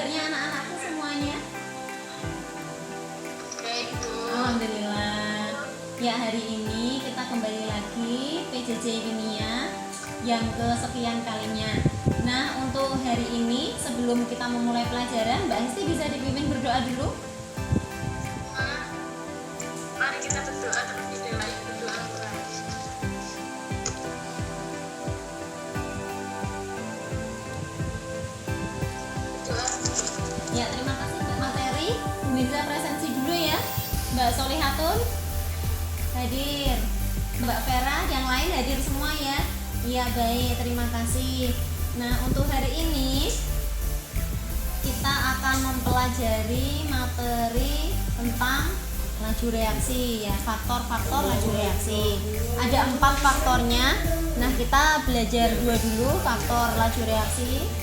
kabarnya anak-anakku semuanya? Alhamdulillah. Ya, hari ini kita kembali lagi PJJ Kimia yang kesekian kalinya. Nah, untuk hari ini sebelum kita memulai pelajaran, Mbak Hesti bisa dipimpin berdoa dulu? Mari kita berdoa terlebih dahulu. Berdoa Ya, terima kasih Mbak Materi. Bisa presensi dulu ya. Mbak Solihatun hadir, Mbak Vera, yang lain hadir semua ya. Iya, baik, terima kasih. Nah, untuk hari ini kita akan mempelajari materi tentang laju reaksi ya, faktor-faktor laju reaksi. Ada 4 faktornya. Nah, kita belajar 2 dulu, faktor laju reaksi.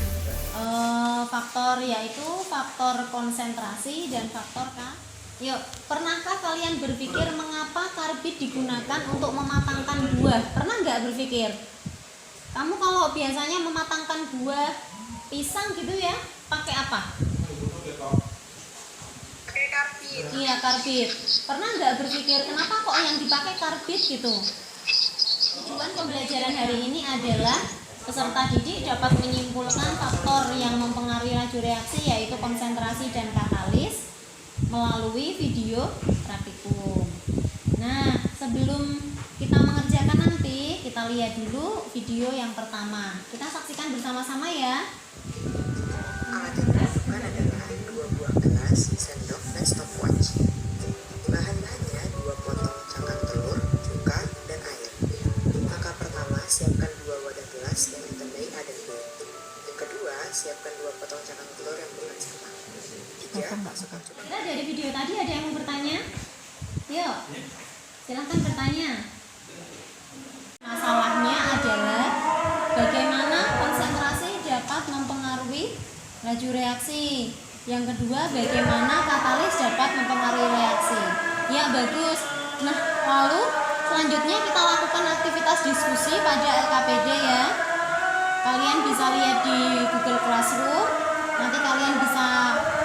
Faktor yaitu faktor konsentrasi dan faktor K. Yuk, pernahkah kalian berpikir mengapa karbit digunakan untuk mematangkan buah? Pernah nggak berpikir? Kamu kalau biasanya mematangkan buah pisang gitu ya, pakai apa? pakai karbit. Iya, karbit. Pernah nggak berpikir kenapa kok yang dipakai karbit gitu? Tujuan pembelajaran hari ini adalah peserta didik dapat menyimpulkan faktor yang mempengaruhi laju reaksi yaitu konsentrasi dan katalis melalui video praktikum. Nah, sebelum kita mengerjakan nanti, kita lihat dulu video yang pertama. Kita saksikan bersama-sama ya. Alat yang dibutuhkan adalah 2 buah gelas, sendok, dan stopwatch. Bahan-bahannya 2 potong cangkang telur, cuka, dan air. Maka pertama, siapkan 2 wadah gelas yang ditandai A dan B. Yang kedua, siapkan 2 potong cangkang telur yang bukan sama. Ketiga, masukkan cuka. Kita dari video tadi ada yang mau bertanya? Yuk, silahkan bertanya. Masalahnya adalah bagaimana konsentrasi dapat mempengaruhi laju reaksi. Yang kedua, bagaimana katalis dapat mempengaruhi reaksi. Ya, bagus. Nah, lalu selanjutnya kita lakukan aktivitas diskusi pada LKPD ya. Kalian bisa lihat di Google Classroom. Nanti kalian bisa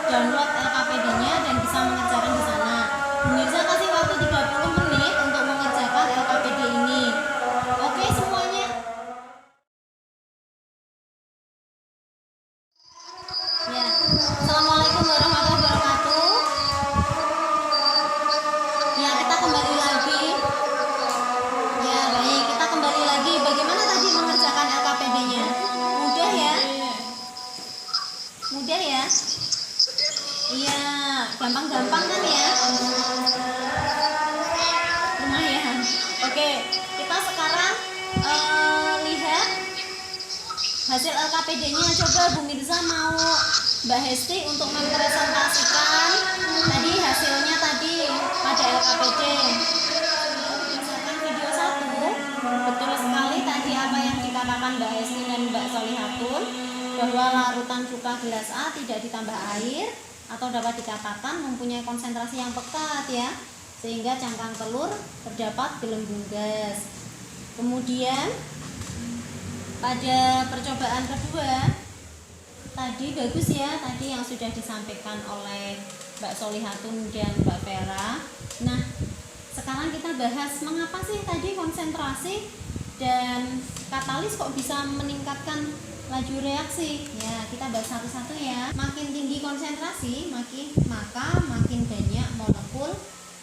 download LKPD-nya dan bisa mengerjakan di sana. Bisa kasih waktu 30 menit untuk mengerjakan LKPD ini. Oke semuanya? Ya. Assalamualaikum warahmatullahi wabarakatuh. Ya, kita kembali lagi. Ya, baik, kita kembali lagi. Bagaimana tadi mengerjakan LKPD-nya? Mudah ya? Mudah ya? Iya, gampang-gampang kan ya? Lumayan. Oke, kita sekarang lihat hasil LKPD-nya. Coba Bu Mirza mau Mbak Hesti untuk mempresentasikan tadi hasilnya tadi pada LKPD. Berdasarkan video 1, betul sekali tadi apa yang dikatakan Mbak Hesti dan Mbak Solihatun, bahwa larutan cuka gelas A tidak ditambah air atau dapat dikatakan mempunyai konsentrasi yang pekat ya, sehingga cangkang telur terdapat gelembung gas. Kemudian pada percobaan kedua tadi bagus ya, tadi yang sudah disampaikan oleh Mbak Solihatun dan Mbak Vera. Nah, sekarang kita bahas mengapa sih tadi konsentrasi dan katalis kok bisa meningkatkan laju reaksi. Ya, kita bahas satu-satu ya. Makin tinggi konsentrasi, maka makin banyak molekul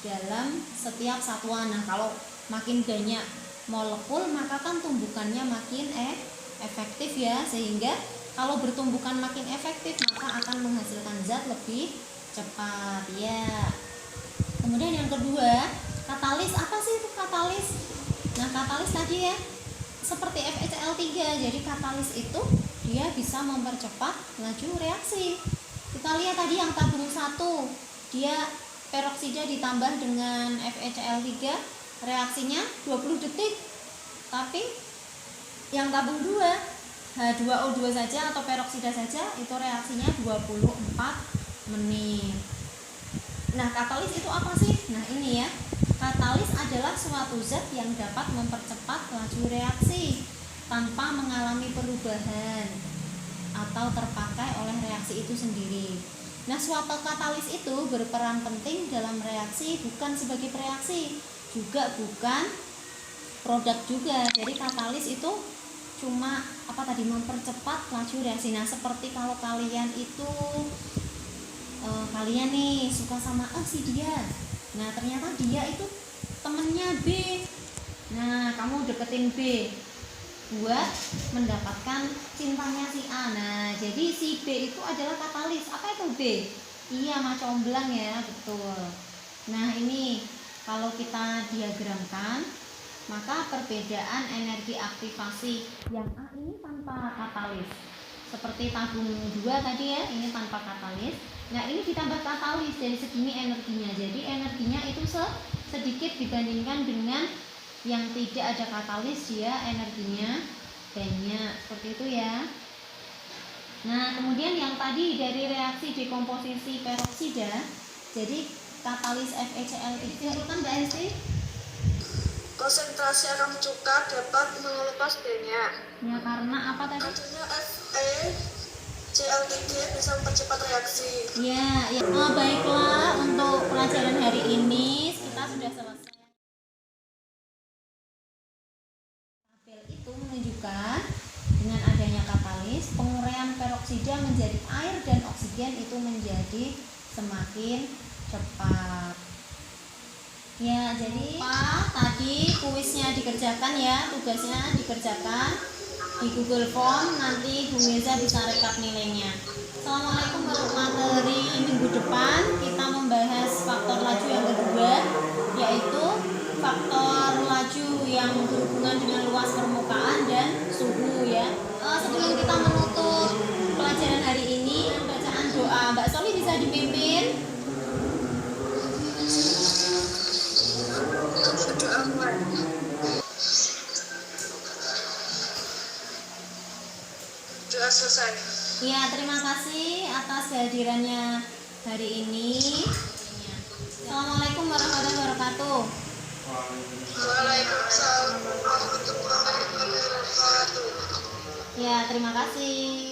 dalam setiap satuan. Nah, kalau makin banyak molekul, maka kan tumbukannya makin efektif ya, sehingga kalau bertumbukan makin efektif maka akan menghasilkan zat lebih cepat ya. Kemudian yang kedua, katalis. Apa sih itu katalis? Nah, katalis tadi ya seperti FeCl3. Jadi katalis itu dia bisa mempercepat laju reaksi. Kita lihat tadi yang tabung 1, dia peroksida ditambah dengan FeCl3, reaksinya 20 detik. Tapi yang tabung 2, H2O2 saja atau peroksida saja itu reaksinya 24 menit. Nah, katalis itu apa sih? Nah, ini ya. Katalis adalah suatu zat yang dapat mempercepat laju reaksi tanpa mengalami perubahan. atau terpakai oleh reaksi itu sendiri. Nah, suatu katalis itu berperan penting dalam reaksi, bukan sebagai pereaksi, juga bukan produk juga. Jadi katalis itu cuma mempercepat laju reaksi. Nah, seperti kalau kalian itu kalian nih suka sama si dia. Nah, ternyata dia itu temennya B. Nah, kamu deketin B buat mendapatkan cintanya si A. Nah, jadi si B itu adalah katalis. Apa itu B? Iya, comblang ya, betul. Nah, ini kalau kita diagramkan, maka perbedaan energi aktivasi yang A ini tanpa katalis. Seperti tabung 2 tadi ya, ini tanpa katalis. Nah, ini ditambah katalis, dari segini energinya. Jadi energinya itu sedikit dibandingkan dengan yang tidak ada katalis, dia energinya banyak. Seperti itu ya. Nah, kemudian yang tadi dari reaksi dekomposisi peroksida, jadi katalis FeCl3 itu kan Mbak Hesti? Konsentrasi asam cuka dapat mengelupas banyak. Ya, karena apa tadi? Adanya FeCl3 bisa mempercepat reaksi. Ya. Baiklah, untuk pelajaran hari ini kita sudah selesai. Tabel itu menunjukkan dengan adanya katalis, penguraian peroksida menjadi air dan oksigen itu menjadi semakin cepat. Ya, jadi tadi kuisnya dikerjakan ya, tugasnya dikerjakan di Google Form, nanti Bu Meza bisa rekap nilainya. Assalamualaikum warahmatullahi wabarakatuh. Minggu depan kita membahas faktor laju yang kedua, yaitu faktor laju yang berhubungan dengan luas permukaan dan suhu ya. Sebelum kita menutup pelajaran hari ini, bacaan doa Mbak Soli bisa dipimpin. Doa selesai. Ya, terima kasih atas kehadirannya hari ini. Assalamualaikum warahmatullahi wabarakatuh. Waalaikumsalam warahmatullahi wabarakatuh. Ya, terima kasih.